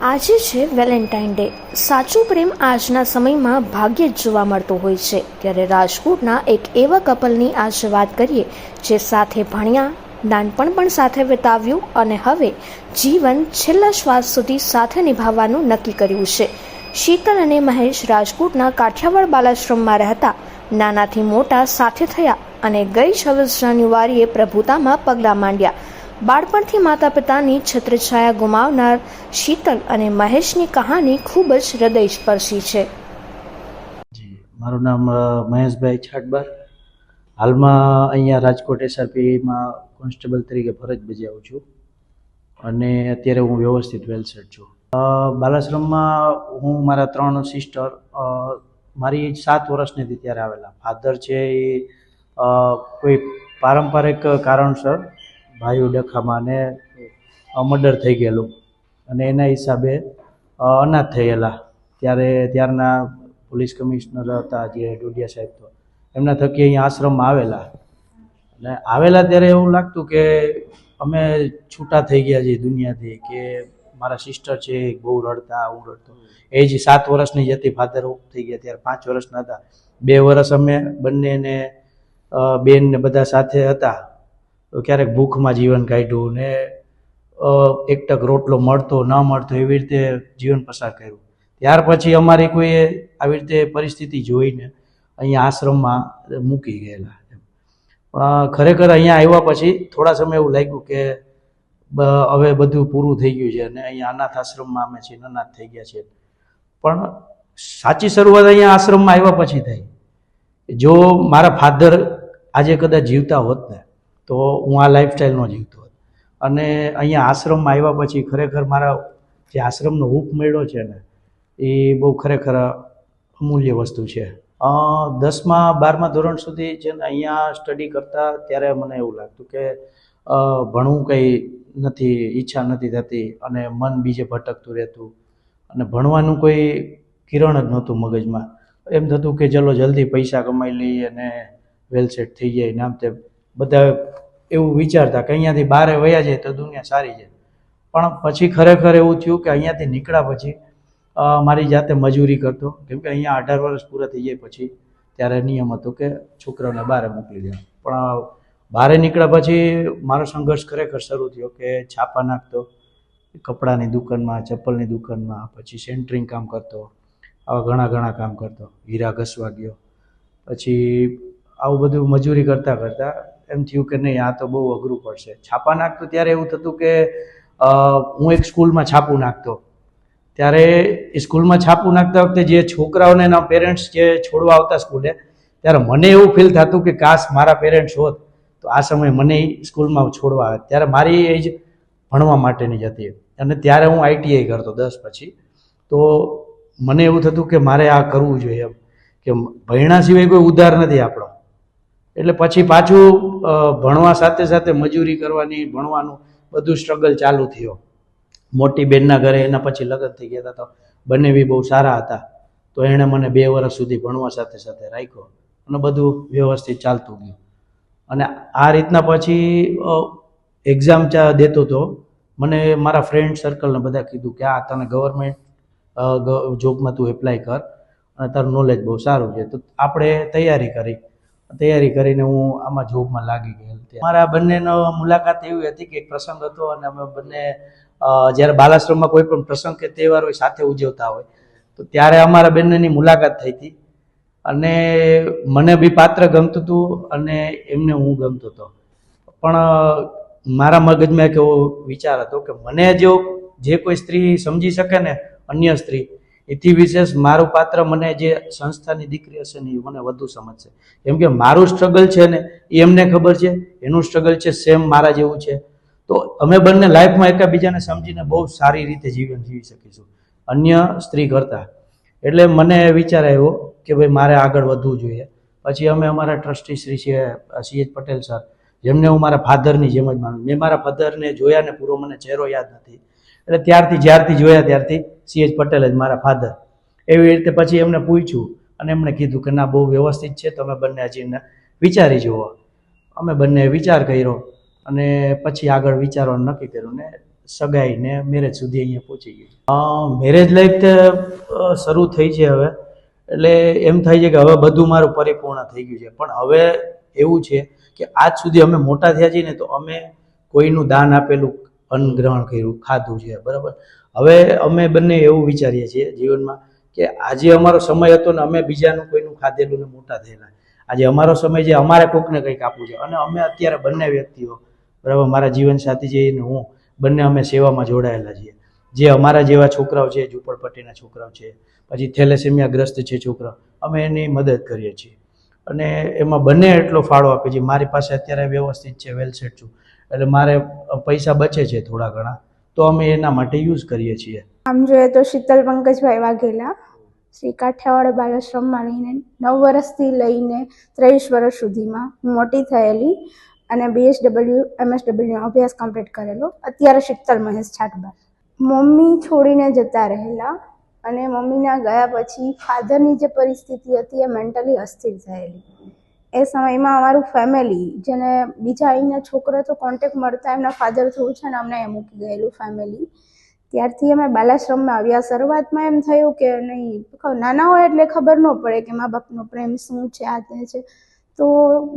આજે છે Valentine day. સાચો પ્રેમ આજના સમયમાં ભાગ્યે જ જોવા મળતો હોય છે. ત્યારે રાજકોટના એક એવા કપલની આજે વાત કરીએ જે સાથે ભણ્યા, નાનપણ પણ સાથે વિતાવ્યું અને હવે જીવન છેલ્લા શ્વાસ સુધી સાથે નિભાવવાનું નક્કી કર્યું છે. શીતલ અને મહેશ રાજકોટના કાઠિયાવાડ બાલાશ્રમમાં રહેતા. નાનાથી મોટા સાથે થયા અને ગઈ 26 જાન્યુઆરીએ પ્રભુતામાં પગલાં માંડ્યા. બાળપણથી માતા પિતાની છત્રછાયા ગુમાવનાર શીતલ અને મહેશની કહાની ખૂબ જ હૃદયસ્પર્શી છે. મારું નામ મહેશભાઈ છાટબાર. હાલમાં અહીંયા રાજકોટ એસઆરપીમાં કોન્સ્ટેબલ તરીકે ફરજ બજાવું છું અને અત્યારે હું વ્યવસ્થિત વેલસેટ છું. બાલાશ્રમમાં હું મારા 3 સિસ્ટર, મારી એજ 7 વર્ષની હતી ત્યારે આવેલા. ફાધર છે એ કોઈ પારંપરિક કારણસર ભાઈઓ ડખામાં ને મર્ડર થઈ ગયેલું અને એના હિસાબે અનાથ થયેલા. ત્યારના પોલીસ કમિશનર હતા જે ડોડિયા સાહેબ, તો એમના થકી અહીંયા આશ્રમમાં આવેલા. અને આવેલા ત્યારે એવું લાગતું કે અમે છૂટા થઈ ગયા છીએ દુનિયાથી, કે મારા સિસ્ટર છે બહુ રડતા, હું રડતો. એ જ 7 વર્ષની જ હતી, ફાધર થઈ ગયા ત્યારે 5 વર્ષના હતા. 2 વર્ષ અમે બંનેને બેન ને બધા સાથે હતા. તો ક્યારેક ભૂખમાં જીવન કાઢ્યું ને એક ટક રોટલો મળતો ન મળતો એવી રીતે જીવન પસાર કર્યું. ત્યાર પછી અમારી કોઈએ આવી રીતે પરિસ્થિતિ જોઈને અહીંયા આશ્રમમાં મૂકી ગયેલા. પણ ખરેખર અહીંયા આવ્યા પછી થોડા સમય એવું લાગ્યું કે હવે બધું પૂરું થઈ ગયું છે અને અહીંયા અનાથ આશ્રમમાં અમે છીએ, અનાથ થઈ ગયા છીએ. પણ સાચી શરૂઆત અહીંયા આશ્રમમાં આવ્યા પછી થઈ. જો મારા ફાધર આજે કદાચ જીવતા હોત ને તો હું આ લાઈફસ્ટાઈલ ન જીવતો હોત. અને અહીંયા આશ્રમમાં આવ્યા પછી ખરેખર મારા જે આશ્રમનો હૂફ મળ્યો છે ને એ બહુ ખરેખર અમૂલ્ય વસ્તુ છે. 10મા 12મા ધોરણ સુધી છે ને અહીંયા સ્ટડી કરતા ત્યારે મને એવું લાગતું કે ભણવું કંઈ નથી, ઈચ્છા નથી થતી અને મન બીજે ભટકતું રહેતું અને ભણવાનું કોઈ કિરણ જ નહોતું મગજમાં. એમ થતું કે ચલો જલ્દી પૈસા કમાઈ લઈએ અને વેલસેટ થઈ જાય ને આમ તેમ બધા એવું વિચારતા કે અહીંયાથી બહાર વયા જાય તો દુનિયા સારી છે. પણ પછી ખરેખર એવું થયું કે અહીંયાથી નીકળ્યા પછી મારી જાતે મજૂરી કરતો, કેમ કે અહીંયા 18 વર્ષ પૂરા થઈ જાય પછી ત્યારે નિયમ હતો કે છોકરાઓને બહાર મોકલી દેવા. પણ બહાર નીકળ્યા પછી મારો સંઘર્ષ ખરેખર શરૂ થયો કે છાપા નાખતો, કપડાની દુકાનમાં, ચપ્પલની દુકાનમાં, પછી સેન્ટરિંગ કામ કરતો, આવા ઘણા કામ કરતો. હીરા ઘસવા ગયો. પછી આવું બધું મજૂરી કરતાં કરતાં એમ થયું કે નહીં, આ તો બહુ અઘરું પડશે. છાપા નાખતો ત્યારે એવું થતું કે હું એક સ્કૂલમાં છાપું નાખતો. ત્યારે એ સ્કૂલમાં છાપું નાખતા વખતે જે છોકરાઓને એના પેરેન્ટ્સ જે છોડવા આવતા સ્કૂલે, ત્યારે મને એવું ફીલ થતું કે કાશ મારા પેરેન્ટ્સ હોત તો આ સમયે મને સ્કૂલમાં છોડવા આવે. ત્યારે મારી એજ ભણવા માટેની જ હતી અને ત્યારે હું આઈટીઆઈ કરતો 10 પછી. તો મને એવું થતું કે મારે આ કરવું જોઈએ એમ, કે ભણ્યા સિવાય કોઈ ઉદ્ધાર નથી આપણો. એટલે પછી પાછું ભણવા સાથે સાથે મજૂરી કરવાની, ભણવાનું બધું સ્ટ્રગલ ચાલુ થયો. મોટી બેનના ઘરે એના પછી લગ્ન થઈ ગયા હતા, તો બંને બી બહુ સારા હતા. તો એણે મને 2 વર્ષ સુધી ભણવા સાથે સાથે રાખ્યો અને બધું વ્યવસ્થિત ચાલતું ગયું. અને આ રીતના પછી એક્ઝામ દેતો હતો. મને મારા ફ્રેન્ડ સર્કલને બધા કીધું કે આ તને ગવર્મેન્ટ જોબમાં તું એપ્લાય કર અને તારું નોલેજ બહુ સારું છે. તો આપણે તૈયારી કરીને હું આમાં જોબમાં લાગી ગયેલ. મારા બંનેનો મુલાકાત એવી હતી કે એક પ્રસંગ હતો અને અમે બંને જ્યારે બાલાશ્રમમાં કોઈ પણ પ્રસંગ કે તહેવાર હોય સાથે ઉજવતા હોય તો ત્યારે અમારા બંનેની મુલાકાત થઈ હતી. અને મને બી પાત્ર ગમતું હતું અને એમને હું ગમતો હતો. પણ મારા મગજમાં એક એવો વિચાર હતો કે મને જે કોઈ સ્ત્રી સમજી શકે ને, અન્ય સ્ત્રી, એથી વિશેષ મારું પાત્ર, મને જે સંસ્થાની દીકરી હશે ને એ મને વધુ સમજશે. કેમ કે મારું સ્ટ્રગલ છે ને એ એમને ખબર છે, એનું સ્ટ્રગલ છે સેમ મારા જેવું છે. તો અમે બંને લાઈફમાં એકબીજાને સમજીને બહુ સારી રીતે જીવન જીવી શકીશું અન્ય સ્ત્રી કરતાં. એટલે મને વિચાર આવ્યો કે ભાઈ મારે આગળ વધવું જોઈએ. પછી અમે અમારા ટ્રસ્ટી શ્રી છે CH પટેલ સર, જેમને હું મારા ફાધરની જેમ જ માનું. મેં મારા ફાધરને જોયા ને પૂરો મને ચહેરો યાદ નથી, એટલે જ્યારથી જોયા ત્યારથી CH પટેલ જ મારા ફાધર. એવી રીતે પછી એમને પૂછ્યું અને એમણે કીધું કે ના, બહુ વ્યવસ્થિત છે, તમે બંને હજી વિચારી જુઓ. અમે બંને વિચાર કર્યો અને પછી આગળ વિચારવાનું નક્કી કર્યું ને સગાઈ ને મેરેજ સુધી અહીંયા પહોંચી ગયું. મેરેજ લાઈફ શરૂ થઈ છે હવે, એટલે એમ થાય છે કે હવે બધું મારું પરિપૂર્ણ થઈ ગયું છે. પણ હવે એવું છે કે આજ સુધી અમે મોટા થયા છીએ ને તો અમે કોઈનું દાન આપેલું અન્ન ગ્રહણ કર્યું, ખાધું છે, બરાબર. હવે અમે બંને એવું વિચારીએ છીએ જીવનમાં કે આજે અમારો સમય હતો ને અમે બીજાનું કોઈનું ખાધેલું ને મોટા થયેલા. આજે અમારો સમય છે, અમારે કોકને કંઈક આપવું છે. અને અમે અત્યારે બંને વ્યક્તિઓ, બરાબર, મારા જીવનસાથી છે ને હું, બંને અમે સેવામાં જોડાયેલા છીએ. જે અમારા જેવા છોકરાઓ છે, ઝૂંપડપટ્ટીના છોકરાઓ છે, પછી થેલેસેમિયા ગ્રસ્ત છે છોકરાઓ, અમે એની મદદ કરીએ છીએ. અને એમાં બંને એટલો ફાળો આપે છે. મારી પાસે અત્યારે વ્યવસ્થિત છે, વેલસેટ છું, એટલે મારે પૈસા બચે છે થોડા ઘણા, તો અમે એના માટે યુઝ કરીએ છીએ. આમ જોઈએ તો શીતલ પંકજભાઈ વાઘેલા શ્રી કાઠિયાવાડ બાળ આશ્રમમાં લઈને 9 વર્ષથી લઈને 23 વર્ષ સુધીમાં હું મોટી થયેલી અને BSW MSW અભ્યાસ કમ્પ્લીટ કરેલો. અત્યારે શીતલ મહેશ છાટબાર. મમ્મી છોડીને જતા રહેલા અને મમ્મીના ગયા પછી ફાધરની જે પરિસ્થિતિ હતી એ મેન્ટલી અસ્થિર થયેલી. એ સમયમાં અમારું ફેમિલી, જેને બીજા અહીંના છોકરો તો કોન્ટેક્ટ મળતા એમના ફાધર થયું છે ને અમને એ મૂકી ગયેલું ફેમિલી. ત્યારથી અમે બાલાશ્રમમાં આવ્યા. શરૂઆતમાં એમ થયું કે નહીં, નાના હોય એટલે ખબર ન પડે કે મા બાપનો પ્રેમ શું છે, આ તે છે, તો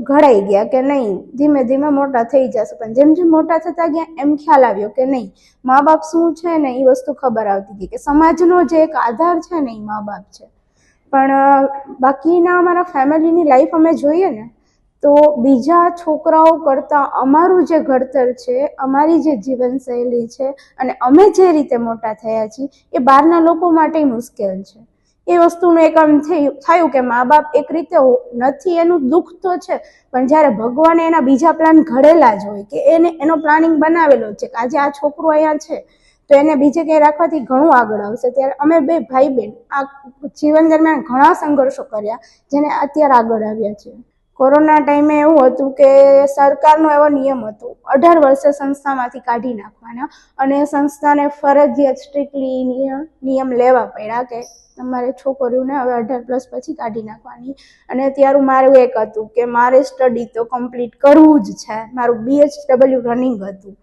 ઘડાઈ ગયા કે નહીં ધીમે ધીમે મોટા થઈ જશે. પણ જેમ જેમ મોટા થતા ગયા એમ ખ્યાલ આવ્યો કે નહીં, મા બાપ શું છે ને એ વસ્તુ ખબર આવતી ગઈ કે સમાજનો જે એક આધાર છે ને એ મા બાપ છે. પણ બાકીના અમારા ફેમિલીની લાઈફ અમે જોઈએ ને તો બીજા છોકરાઓ કરતાં અમારું જે ઘડતર છે, અમારી જે જીવનશૈલી છે અને અમે જે રીતે મોટા થયા છીએ એ બહારના લોકો માટે મુશ્કેલ છે. એ વસ્તુનું એક આમ થયું કે મા બાપ એક રીતે નથી, એનું દુઃખ તો છે, પણ જ્યારે ભગવાને એના બીજા પ્લાન ઘડેલા જ હોય કે એનો પ્લાનિંગ બનાવેલો છે કે આજે આ છોકરો અહીંયા છે તો એને બીજે ક્યાંય રાખવાથી ઘણું આગળ આવશે. ત્યારે અમે બે ભાઈ બહેન આ જીવન દરમિયાન ઘણા સંઘર્ષો કર્યા જેને અત્યારે આગળ આવ્યા છે. કોરોના ટાઈમે એવું હતું કે સરકારનો એવો નિયમ હતો 18 વર્ષે સંસ્થામાંથી કાઢી નાખવાના અને સંસ્થાને ફરજિયાત સ્ટ્રિક્ટલી નિયમ લેવા પડ્યા કે તમારે છોકરીઓને હવે 18+ પછી કાઢી નાખવાની. અને ત્યારે મારું એક હતું કે મારે સ્ટડી તો કમ્પ્લીટ કરવું જ છે. મારું BHW રનિંગ હતું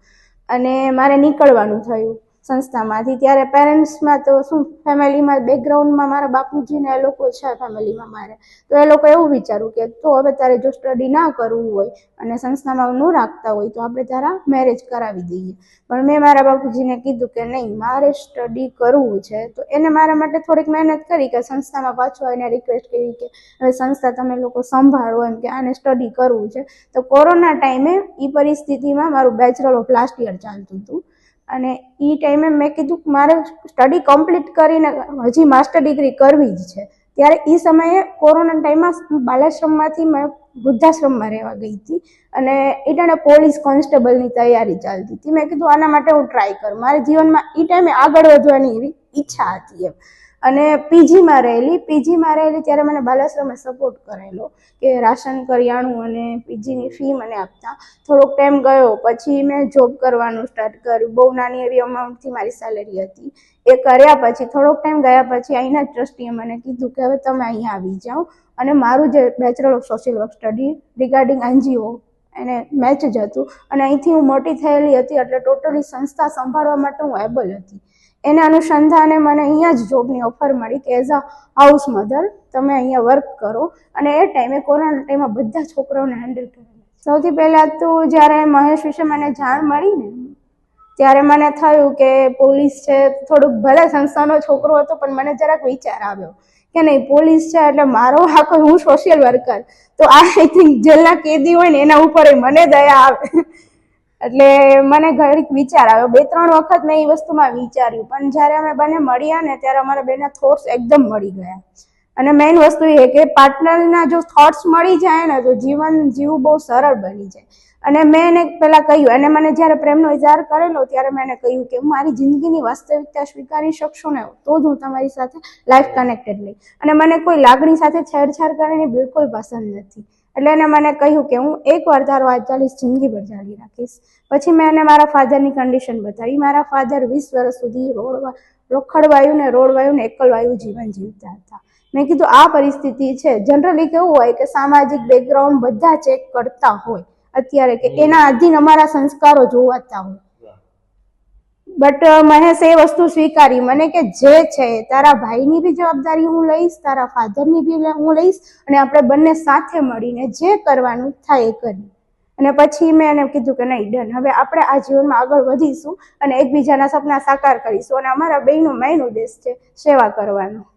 અને મારે નીકળવાનું થયું સંસ્થામાંથી. ત્યારે પેરેન્ટ્સમાં તો શું, ફેમિલીમાં બેકગ્રાઉન્ડમાં મારા બાપુજીને એ લોકો છે ફેમિલીમાં મારે, તો એ લોકો એવું વિચારું કે તો હવે તારે જો સ્ટડી ના કરવું હોય અને સંસ્થામાં ન રાખતા હોય તો આપણે તારા મેરેજ કરાવી દઈએ. પણ મેં મારા બાપુજીને કીધું કે નહીં, મારે સ્ટડી કરવું છે. તો એને મારા માટે થોડીક મહેનત કરી કે સંસ્થામાં પાછો એને રિક્વેસ્ટ કરી કે હવે સંસ્થા તમે લોકો સંભાળો, એમ કે આને સ્ટડી કરવું છે. તો કોરોના ટાઈમે એ પરિસ્થિતિમાં મારું બેચલર ઓફ લાસ્ટ યર ચાલતું હતું અને એ ટાઈમે મેં કીધું મારે સ્ટડી કમ્પ્લીટ કરીને હજી માસ્ટર ડિગ્રી કરવી જ છે. ત્યારે એ સમયે કોરોના ટાઈમમાં બાલાશ્રમમાંથી મેં વૃદ્ધાશ્રમમાં રહેવા ગઈ હતી અને એ ટાણે પોલીસ કોન્સ્ટેબલની તૈયારી ચાલતી હતી. મેં કીધું આના માટે હું ટ્રાય કરું. મારા જીવનમાં એ ટાઈમે આગળ વધવાની એવી ઈચ્છા હતી એમ. અને પીજીમાં રહેલી ત્યારે મને બાલાશ્રમે સપોર્ટ કરેલો કે રાશન કરિયાણું અને પીજીની ફી મને આપતા. થોડોક ટાઈમ ગયો પછી મેં જોબ કરવાનું સ્ટાર્ટ કર્યું. બહુ નાની એવી અમાઉન્ટથી મારી સેલેરી હતી. એ કર્યા પછી થોડોક ટાઈમ ગયા પછી અહીંના ટ્રસ્ટીએ મને કીધું કે હવે તમે અહીંયા આવી જાઓ અને મારું જે bachelor of social work study regarding NGO એને મેચ જ હતું અને અહીંથી હું મોટી થયેલી હતી એટલે ટોટલી સંસ્થા સંભાળવા માટે હું એબલ હતી. એના અનુસંધાને મને અહીંયા જ જોબની ઓફર મળી કે એઝ અ હાઉસ મધર તમે અહીંયા વર્ક કરો. અને એ ટાઈમે કોરોના ટાઈમમાં બધા છોકરાઓને હેન્ડલ કરેલા. સૌથી પહેલાં તો જ્યારે મહેશ વિશે મને જાણ મળી ને ત્યારે મને થયું કે પોલીસ છે, થોડુંક ભલે સંસ્થાનો છોકરો હતો પણ મને જરાક વિચાર આવ્યો કે નહીં, પોલીસ છે એટલે મારો આખો હું સોશિયલ વર્કર તો આઈ થિંક જેલના કેદી હોય ને એના ઉપર મને દયા આવે એટલે મને ઘડીક વિચાર આવ્યો. 2-3 વખત મેં એ વસ્તુમાં વિચાર્યું પણ જ્યારે અમે બંને મળ્યા ને ત્યારે અમારા બેના થોટ્સ એકદમ મળી ગયા. અને મેઇન વસ્તુ એ કે પાર્ટનરના જો થોટ્સ મળી જાય ને તો જીવન જીવવું બહુ સરળ બની જાય. અને મેં એને પહેલાં કહ્યું, અને મને જ્યારે પ્રેમનો ઇઝહાર કરેલો ત્યારે મેં એને કહ્યું કે મારી જિંદગીની વાસ્તવિકતા સ્વીકારી શકશો ને તો જ હું તમારી સાથે લાઈફ કનેક્ટેડ લઈ. અને મને કોઈ લાગણી સાથે છેડછાડ કરવાની બિલકુલ પસંદ નથી. એટલે એને મને કહ્યું કે હું એકવાર તારો આ ચાલીસ જિંદગીભર જાળી રાખીશ. પછી મેં એને મારા ફાધરની કન્ડિશન બતાવી. મારા ફાધર 20 વર્ષ સુધી રોખડવાયું ને રોડવાયું ને એકલવાયું જીવન જીવતા હતા. મેં કીધું આ પરિસ્થિતિ છે. જનરલી કેવું હોય કે સામાજિક બેકગ્રાઉન્ડ બધા ચેક કરતા હોય અત્યારે કે એના આધીન અમારા સંસ્કારો જોવાતા હોય. બટ મહેશ એ વસ્તુ સ્વીકારી મને કે જે છે તારા ભાઈની બી જવાબદારી હું લઈશ, તારા ફાધરની બી હું લઈશ, અને આપણે બંને સાથે મળીને જે કરવાનું થાય એ કરી. અને પછી મેં એને કીધું કે નહીં ડન, હવે આપણે આ જીવનમાં આગળ વધીશું અને એકબીજાના સપના સાકાર કરીશું, અને અમારા બેયનો મેઇન ઉદ્દેશ છે સેવા કરવાનો.